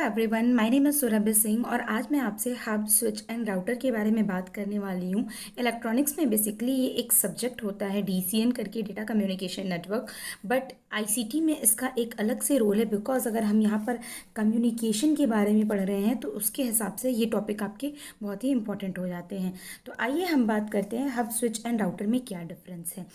Everyone, my name is Surabhi Singh और आज मैं आपसे हब स्विच एंड राउटर के बारे में बात करने वाली हूँ। इलेक्ट्रॉनिक्स में बेसिकली ये एक सब्जेक्ट होता है डीसीएन करके, data communication network. But ICT में इसका एक अलग से रोल है, बिकॉज अगर हम यहाँ पर कम्युनिकेशन के बारे में पढ़ रहे हैं तो उसके हिसाब से ये टॉपिक आपके बहुत ही इंपॉर्टेंट हो जाते हैं। तो आइए हम बात करते हैं हब स्विच एंड राउटर में क्या डिफरेंस है।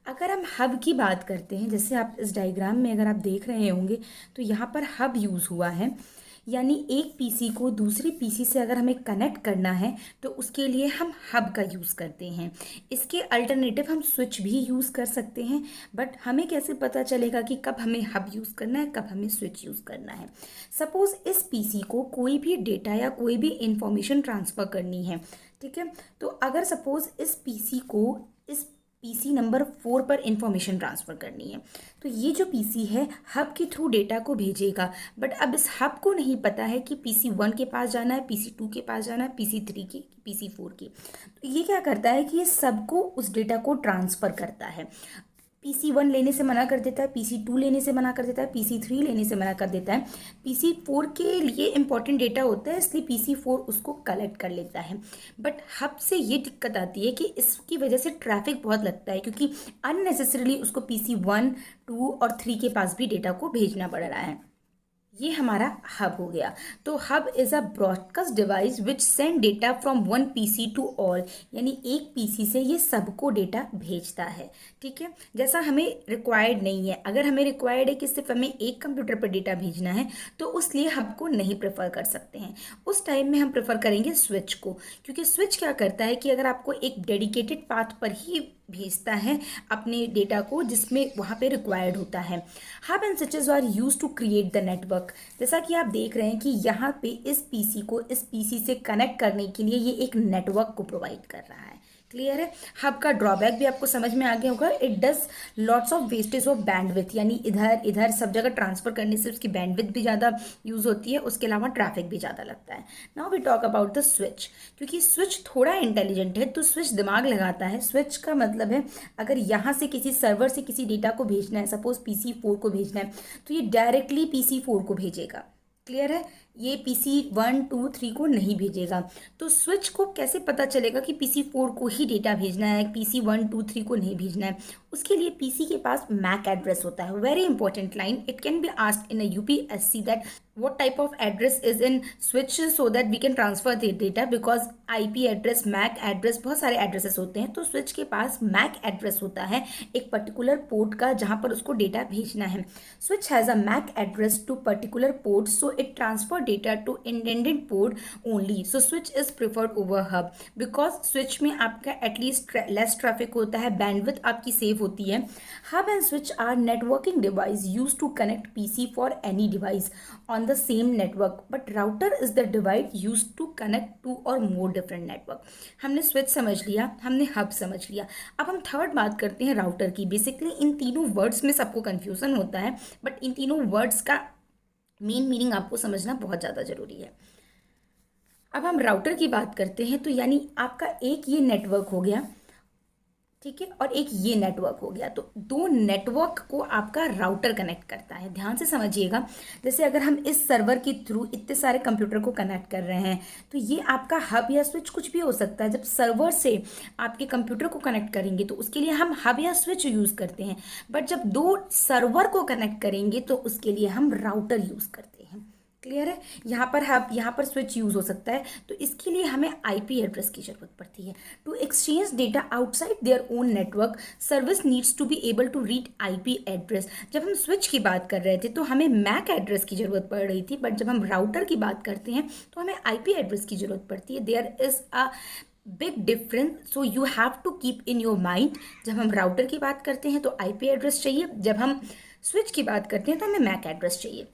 अगर हम हब की बात करते हैं, जैसे आप इस डायग्राम में अगर आप देख रहे होंगे तो यहाँ पर हब यूज़ हुआ है, यानी एक पीसी को दूसरे पीसी से अगर हमें कनेक्ट करना है तो उसके लिए हम हब का यूज़ करते हैं। इसके अल्टरनेटिव हम स्विच भी यूज़ कर सकते हैं, बट हमें कैसे पता चलेगा कि कब हमें हब यूज़ करना है, कब हमें स्विच यूज़ करना है। सपोज़ इस पीसी को कोई भी डेटा या कोई भी इंफॉर्मेशन ट्रांसफ़र करनी है, ठीक है। तो अगर सपोज़ इस पीसी को इस पीसी नंबर 4 पर इंफॉर्मेशन ट्रांसफ़र करनी है, तो ये जो पीसी है हब के थ्रू डेटा को भेजेगा। बट अब इस हब को नहीं पता है कि पीसी 1 के पास जाना है, पीसी 2 के पास जाना है, पीसी 3 के, पीसी 4 के। तो ये क्या करता है कि ये सबको उस डेटा को ट्रांसफ़र करता है। पीसी 1 लेने से मना कर देता है, पीसी 2 लेने से मना कर देता है, पीसी 3 लेने से मना कर देता है। पीसी 4 के लिए इंपॉर्टेंट डेटा होता है, इसलिए पीसी 4 उसको कलेक्ट कर लेता है। बट हब से ये दिक्कत आती है कि इसकी वजह से ट्रैफिक बहुत लगता है, क्योंकि अननेसेसरीली उसको पीसी 1, 2 और 3 के पास भी डेटा को भेजना पड़ रहा है। ये हमारा हब हो गया। तो hub is a broadcast device which send data from one PC to all, यानी एक पीसी से ये सबको डेटा भेजता है, ठीक है। जैसा हमें रिक्वायर्ड नहीं है, अगर हमें रिक्वायर्ड है कि सिर्फ हमें एक कंप्यूटर पर डेटा भेजना है तो उस लिए हब को नहीं प्रेफर कर सकते हैं। उस टाइम में हम प्रेफर करेंगे स्विच को, क्योंकि स्विच क्या करता है कि अगर आपको एक डेडिकेटेड पाथ पर ही भेजता है अपने डेटा को जिसमें वहाँ पे रिक्वायर्ड होता है। Hub and switches are use to create the network. जैसा कि आप देख रहे हैं कि यहाँ पे इस पीसी को इस पीसी से कनेक्ट करने के लिए ये एक नेटवर्क को प्रोवाइड कर रहा है। क्लियर है। हब का ड्रॉबैक भी आपको समझ में आ गया होगा। It does lots of wastage of bandwidth, यानी इधर इधर सब जगह ट्रांसफर करने से उसकी बैंडविथ भी ज़्यादा यूज़ होती है, उसके अलावा ट्रैफिक भी ज़्यादा लगता है। Now we talk about the switch. क्योंकि स्विच थोड़ा इंटेलिजेंट है तो स्विच दिमाग लगाता है। स्विच का मतलब है अगर यहाँ से किसी सर्वर से किसी डेटा को भेजना है, सपोज पीसी 4 को भेजना है, तो ये डायरेक्टली पीसी 4 को भेजेगा। क्लियर है। ये पीसी 1, 2, 3 को नहीं भेजेगा। तो स्विच को कैसे पता चलेगा कि पीसी 4 को ही डेटा भेजना है, पीसी 1, 2, 3 को नहीं भेजना है। उसके लिए पीसी के पास मैक एड्रेस होता है। Very important line, it can be asked in a UPSC that what type of address is in switch so that we can transfer the data, because IP address, MAC address, बहुत सारे addresses होते हैं। तो switch के पास Mac address होता है एक particular port का जहाँ पर उसको डेटा भेजना है। Switch has a MAC address to particular port, so it transfer data to intended port only. So switch is preferred over hub, because switch में आपका एटलीस्ट लेस ट्रैफिक होता है, बैंडविथ आपकी सेव होती है। Hub and switch are networking device use to connect PC for any device on the same network, but router is the device used to connect two or more different network। हमने switch समझ लिया, हमने hub समझ लिया। अब हम third बात करते हैं राउटर की। बेसिकली इन तीनों वर्ड्स में सबको कंफ्यूजन होता है, बट इन तीनों वर्ड्स का मेन मीनिंग आपको समझना बहुत ज़्यादा ज़रूरी है। अब हम राउटर की बात करते हैं, तो यानी आपका एक ये नेटवर्क हो गया, ठीक है, और एक ये नेटवर्क हो गया। तो दो नेटवर्क को आपका राउटर कनेक्ट करता है। ध्यान से समझिएगा। जैसे अगर हम इस सर्वर के थ्रू इतने सारे कंप्यूटर को कनेक्ट कर रहे हैं, तो ये आपका हब या स्विच कुछ भी हो सकता है। जब सर्वर से आपके कंप्यूटर को कनेक्ट करेंगे तो उसके लिए हम हब या स्विच यूज़ करते हैं, बट जब दो सर्वर को कनेक्ट करेंगे तो उसके लिए हम राउटर यूज़ करते हैं। क्लियर है। यहाँ पर हब, यहाँ पर स्विच यूज़ हो सकता है। तो इसके लिए हमें आईपी एड्रेस की ज़रूरत पड़ती है। To exchange data outside their own network, service needs to be able to read IP address. जब हम स्विच की बात कर रहे थे तो हमें मैक एड्रेस की ज़रूरत पड़ रही थी, बट जब हम राउटर की बात करते हैं तो हमें आईपी एड्रेस की ज़रूरत पड़ती है। There is a big difference, so you have to keep in your mind. जब हम राउटर की बात करते हैं तो आईपी एड्रेस चाहिए, जब हम स्विच की बात करते हैं तो हमें मैक एड्रेस चाहिए।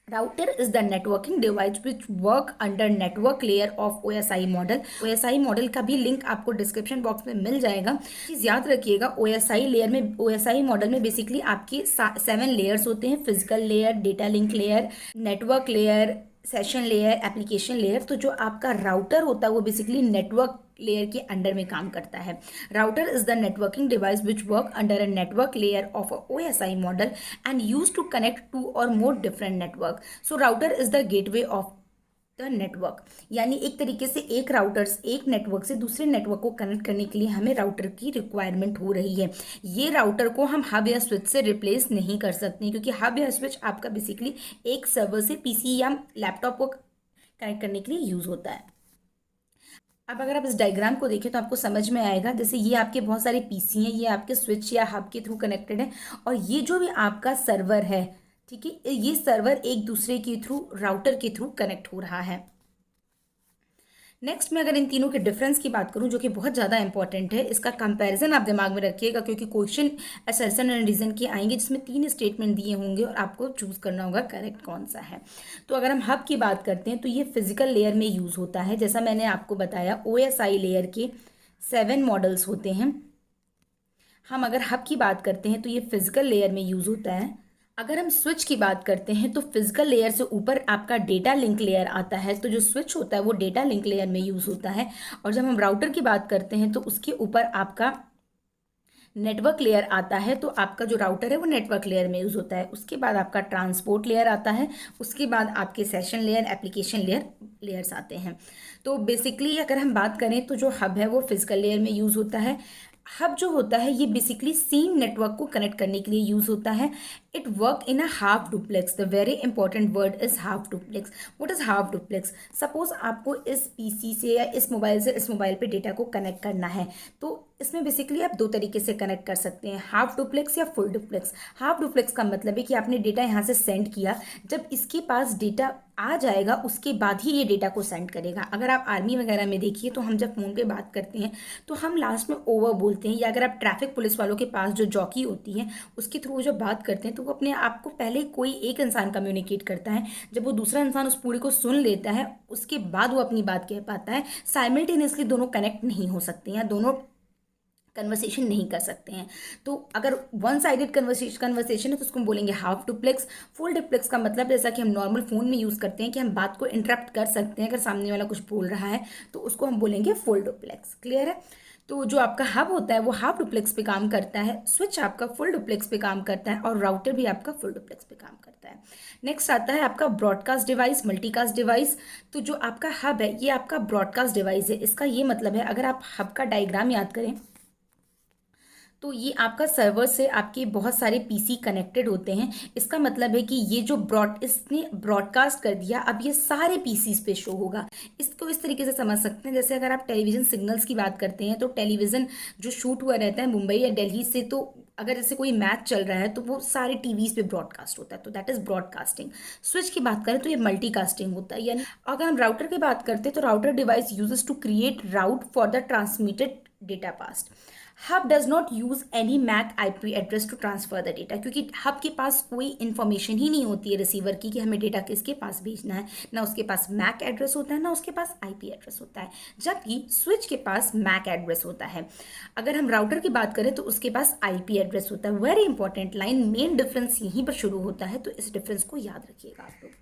Router is the networking device which work under network layer of OSI model। OSI model का भी लिंक आपको डिस्क्रिप्शन बॉक्स में मिल जाएगा। चीज़ याद रखिएगा, OSI लेयर में, OSI मॉडल में बेसिकली आपके 7 लेयर्स होते हैं। Physical layer, data link layer, network layer, session layer, application layer. तो जो आपका राउटर होता है वो बेसिकली नेटवर्क लेयर के अंडर में काम करता है। Router is the networking device which work under a network layer of a OSI model and use to connect two or more different network. So router is the gateway of the network, यानी एक तरीके से एक routers एक network से दूसरे network को connect करने के लिए हमें राउटर की रिक्वायरमेंट हो रही है। ये राउटर को हम हब या स्विच से रिप्लेस नहीं कर सकते, क्योंकि हब या स्विच आपका बेसिकली एक सर्वर से पीसी या लैपटॉप को कनेक्ट करने के लिए यूज होता है। अब अगर आप इस डायग्राम को देखें तो आपको समझ में आएगा, जैसे ये आपके बहुत सारे पीसी हैं, ये आपके स्विच या हब के थ्रू कनेक्टेड है, और ये जो भी आपका सर्वर है, ठीक है, ये सर्वर एक दूसरे के थ्रू राउटर के थ्रू कनेक्ट हो रहा है। नेक्स्ट में अगर इन तीनों के डिफरेंस की बात करूं, जो कि बहुत ज़्यादा इंपॉर्टेंट है, इसका कंपैरिजन आप दिमाग में रखिएगा, क्योंकि क्वेश्चन असर्शन एंड रीजन के आएंगे जिसमें 3 स्टेटमेंट दिए होंगे और आपको चूज करना होगा करेक्ट कौन सा है। तो अगर हम हब की बात करते हैं तो ये फिजिकल लेयर में यूज़ होता है। जैसा मैंने आपको बताया, OSI लेयर के 7 मॉडल्स होते हैं। हम अगर हब की बात करते हैं तो ये फिजिकल लेयर में यूज़ होता है। अगर हम स्विच की बात करते हैं तो फिजिकल लेयर से ऊपर आपका डेटा लिंक लेयर आता है, तो जो स्विच होता है वो डेटा लिंक लेयर में यूज़ होता है। और जब हम राउटर की बात करते हैं तो उसके ऊपर आपका नेटवर्क लेयर आता है, तो आपका जो राउटर है वो नेटवर्क लेयर में यूज़ होता है। उसके बाद आपका ट्रांसपोर्ट लेयर आता है, उसके बाद आपके सेशन लेयर, एप्लीकेशन लेयर्स आते हैं। तो बेसिकली अगर हम बात करें तो जो हब है वो फिजिकल लेयर में यूज़ होता है। हब जो होता है ये बेसिकली सेम नेटवर्क को कनेक्ट करने के लिए यूज होता है। It work in a half duplex. The very important word is half duplex. What is half duplex? Suppose आपको इस पीसी से या इस मोबाइल से इस मोबाइल पे डेटा को कनेक्ट करना है, तो इसमें बेसिकली आप 2 तरीके से कनेक्ट कर सकते हैं, हाफ डुप्लेक्स या फुल डुप्लेक्स। हाफ डुप्लेक्स का मतलब है कि आपने डेटा यहाँ से सेंड किया, जब इसके पास डेटा आ जाएगा उसके बाद ही ये डेटा को सेंड करेगा। अगर आप आर्मी वगैरह में देखिए तो हम जब फ़ोन पे बात करते हैं तो हम लास्ट में ओवर बोलते हैं, या अगर आप ट्रैफिक पुलिस वालों के पास जो जॉकी होती हैं उसके थ्रू जब बात करते हैं तो वो अपने आप को पहले कोई एक इंसान कम्युनिकेट करता है, जब वो दूसरा इंसान उस पूरे को सुन लेता है उसके बाद वो अपनी बात कह पाता है। साइमल्टेनियसली दोनों कनेक्ट नहीं हो सकते हैं, दोनों कन्वर्सेशन नहीं कर सकते हैं। तो अगर वन साइडेड कन्वर्सेशन है तो उसको हम बोलेंगे हाफ डुप्लेक्स। फुल डुप्लेक्स का मतलब जैसा कि हम नॉर्मल फ़ोन में यूज़ करते हैं कि हम बात को इंटरप्ट कर सकते हैं, अगर सामने वाला कुछ बोल रहा है तो उसको हम बोलेंगे फुल डुप्लेक्स। क्लियर है? तो जो आपका हब होता है वो हाफ डुप्लेक्स पे काम करता है, स्विच आपका फुल डुप्लेक्स पे काम करता है, और राउटर भी आपका फुल डुप्लेक्स पे काम करता है। नेक्स्ट आता है आपका ब्रॉडकास्ट डिवाइस, मल्टीकास्ट डिवाइस। तो जो आपका हब है ये आपका ब्रॉडकास्ट डिवाइस है। इसका ये मतलब है, अगर आप हब का डायग्राम याद करें तो ये आपका सर्वर से आपके बहुत सारे पीसी कनेक्टेड होते हैं। इसका मतलब है कि ये जो इसने ब्रॉडकास्ट कर दिया, अब ये सारे पीसीज पे शो होगा। इसको इस तरीके से समझ सकते हैं, जैसे अगर आप टेलीविजन सिग्नल्स की बात करते हैं तो टेलीविजन जो शूट हुआ रहता है मुंबई या दिल्ली से, तो अगर जैसे कोई मैच चल रहा है तो वो सारे टीवीज पे ब्रॉडकास्ट होता है, तो दैट इज ब्रॉडकास्टिंग। स्विच की बात करें तो ये मल्टीकास्टिंग होता है। यानी अगर हम राउटर की बात करते हैं तो router device uses to create route for the transmitted data past. Hub does not use any MAC IP address to transfer the data, क्योंकि हब के पास कोई इन्फॉर्मेशन ही नहीं होती है रिसीवर की कि हमें डेटा किसके पास भेजना है। ना उसके पास मैक एड्रेस होता है, ना उसके पास आईपी एड्रेस होता है, जबकि स्विच के पास मैक एड्रेस होता है। अगर हम राउटर की बात करें तो उसके पास आईपी एड्रेस होता है। Very important line, main difference यहीं पर शुरू होता है, तो इस डिफरेंस को याद रखिएगा आप लोग।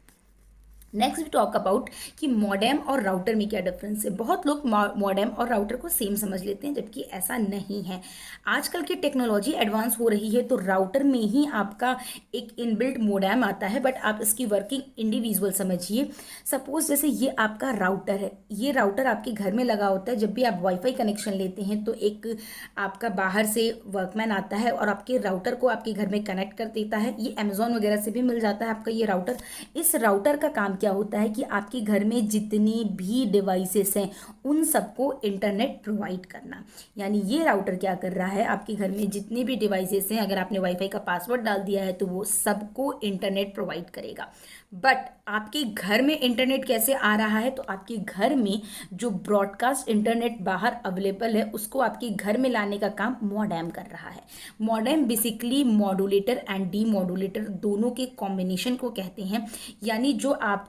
नेक्स्ट वी टॉक अबाउट कि मॉडेम और राउटर में क्या डिफरेंस है। बहुत लोग मॉडेम और राउटर को सेम समझ लेते हैं, जबकि ऐसा नहीं है। आजकल की टेक्नोलॉजी एडवांस हो रही है तो राउटर में ही आपका एक इनबिल्ट मॉडेम आता है, बट आप इसकी वर्किंग इंडिविजुअल समझिए। सपोज जैसे ये आपका राउटर है, ये राउटर आपके घर में लगा होता है। जब भी आप वाईफाई कनेक्शन लेते हैं तो एक आपका बाहर से वर्कमैन आता है और आपके राउटर को आपके घर में कनेक्ट कर देता है। ये अमेजोन वगैरह से भी मिल जाता है आपका ये राउटर। इस राउटर का काम क्या होता है कि आपके घर में जितनी भी डिवाइसेस हैं उन सबको इंटरनेट प्रोवाइड करना। यानी ये राउटर क्या कर रहा है, आपके घर में जितने भी डिवाइसेस हैं, अगर आपने वाईफाई का पासवर्ड डाल दिया है तो वो सबको इंटरनेट प्रोवाइड करेगा। बट आपके घर में इंटरनेट कैसे आ रहा है, तो आपके घर में जो ब्रॉडकास्ट इंटरनेट बाहर अवेलेबल है उसको आपके घर में लाने का काम मॉडेम कर रहा है। Modem basically modulator and D modulator दोनों के कॉम्बिनेशन को कहते हैं। यानी जो आपका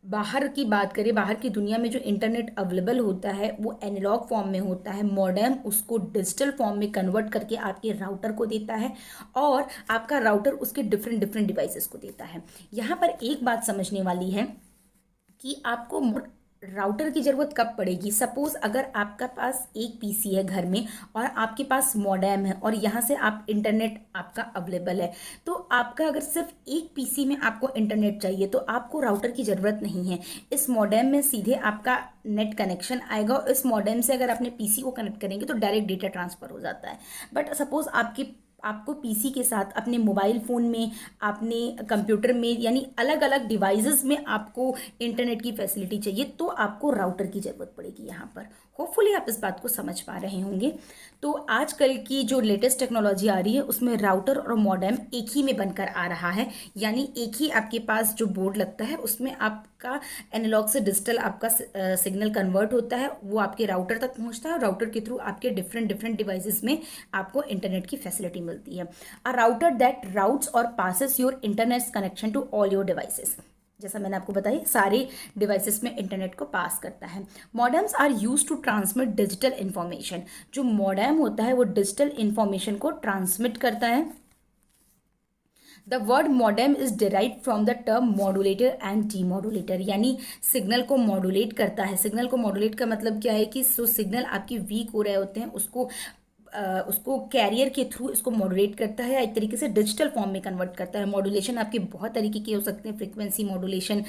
बाहर की बात करें, बाहर की दुनिया में जो इंटरनेट अवेलेबल होता है वो एनालॉग फॉर्म में होता है। मॉडेम उसको डिजिटल फॉर्म में कन्वर्ट करके आपके राउटर को देता है और आपका राउटर उसके डिफरेंट डिफरेंट डिवाइसेस को देता है। यहाँ पर एक बात समझने वाली है कि आपको राउटर की ज़रूरत कब पड़ेगी। सपोज़ अगर आपका पास एक पीसी है घर में और आपके पास मॉडेम है और यहाँ से आप इंटरनेट आपका अवेलेबल है, तो आपका अगर सिर्फ एक पीसी में आपको इंटरनेट चाहिए तो आपको राउटर की ज़रूरत नहीं है। इस मॉडेम में सीधे आपका नेट कनेक्शन आएगा और इस मॉडेम से अगर अपने पीसी को कनेक्ट करेंगे तो डायरेक्ट डेटा ट्रांसफ़र हो जाता है। बट सपोज़ आपको पीसी के साथ अपने मोबाइल फ़ोन में, अपने कंप्यूटर में, यानी अलग अलग डिवाइसेस में आपको इंटरनेट की फैसिलिटी चाहिए तो आपको राउटर की ज़रूरत पड़ेगी यहाँ पर। होपफुली आप इस बात को समझ पा रहे होंगे। तो आजकल की जो लेटेस्ट टेक्नोलॉजी आ रही है उसमें राउटर और मॉडेम एक ही में बनकर आ रहा है, यानी एक ही आपके पास जो बोर्ड लगता है उसमें आपका एनालॉग से डिजिटल आपका सिग्नल कन्वर्ट होता है, वो आपके राउटर तक पहुंचता है और राउटर के थ्रू आपके डिफरेंट डिफरेंट डिवाइसेस में आपको इंटरनेट की फैसिलिटी मिलती है। अ राउटर दैट राउट्स और passes your internet connection to all your devices, जैसा मैंने आपको बताया सारे डिवाइसेस में इंटरनेट को पास करता है। Modems are use to transmit digital information. जो मॉडेम होता है वो डिजिटल इंफॉर्मेशन को ट्रांसमिट करता है। The word modem is derive from the term modulator and demodulator, यानी सिग्नल को मॉडुलेट करता है। सिग्नल को मॉडुलेट का मतलब क्या है कि जो सिग्नल आपके वीक हो रहे होते हैं उसको कैरियर के थ्रू इसको मॉडुलेट करता है या एक तरीके से डिजिटल फॉर्म में कन्वर्ट करता है। मॉडुलेशन आपके बहुत तरीके के हो सकते हैं, frequency modulation,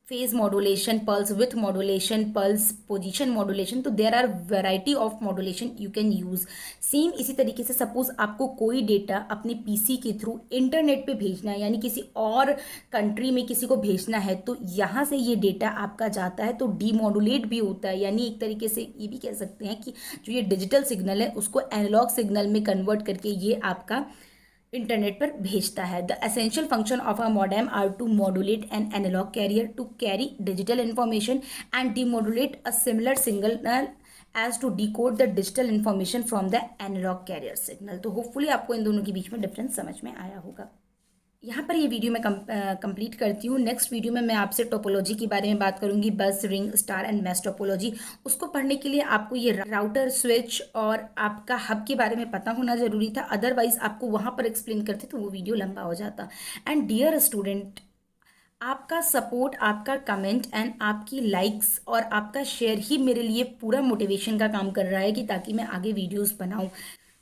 phase modulation, pulse width modulation, pulse position modulation. तो there are variety of modulation you can use. Same इसी तरीके से सपोज आपको कोई डेटा अपने पीसी के थ्रू इंटरनेट पे भेजना है, यानी किसी और कंट्री में किसी को भेजना है, तो यहाँ से ये डेटा आपका जाता है तो डीमॉडुलेट भी होता है, यानी एक तरीके से ये भी कह सकते हैं कि जो ये डिजिटल सिग्नल है उसको एनालॉग सिग्नल में कन्वर्ट करके ये आपका इंटरनेट पर भेजता है। The essential function of a modem are to modulate an analogue carrier to carry digital information and demodulate a similar signal as to decode the digital information from the analogue carrier signal. तो hopefully आपको इन दोनों के बीच में difference समझ में आया होगा। यहाँ पर ये वीडियो मैं कंप्लीट करती हूँ। नेक्स्ट वीडियो में मैं आपसे टोपोलॉजी के बारे में बात करूँगी, बस, ring, star and mesh topology. उसको पढ़ने के लिए आपको ये राउटर, स्विच और आपका हब के बारे में पता होना जरूरी था, अदरवाइज आपको वहाँ पर एक्सप्लेन करते तो वो वीडियो लंबा हो जाता। एंड डियर स्टूडेंट, आपका सपोर्ट, आपका कमेंट एंड आपकी लाइक्स और आपका शेयर ही मेरे लिए पूरा मोटिवेशन का काम कर रहा है कि ताकि मैं आगे वीडियोस बनाऊं।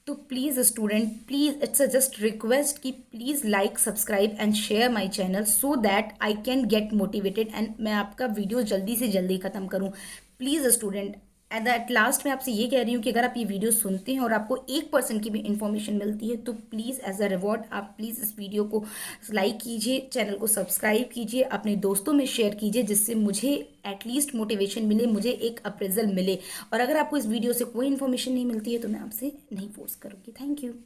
तो please student, please, it's a just request कि please like, subscribe and share my channel so that I can get motivated and मैं आपका वीडियो जल्दी से जल्दी ख़त्म करूं। प्लीज़ स्टूडेंट, एट लास्ट मैं आपसे ये कह रही हूँ कि अगर आप ये वीडियो सुनते हैं और आपको 1% की भी इन्फॉर्मेशन मिलती है तो प्लीज़ एज अ रिवॉर्ड आप प्लीज़ इस वीडियो को लाइक कीजिए, चैनल को सब्सक्राइब कीजिए, अपने दोस्तों में शेयर कीजिए, जिससे मुझे एटलीस्ट मोटिवेशन मिले, मुझे एक अप्रेजल मिले। और अगर आपको इस वीडियो से कोई इन्फॉर्मेशन नहीं मिलती है तो मैं आपसे नहीं फोर्स करूँगी। Thank you.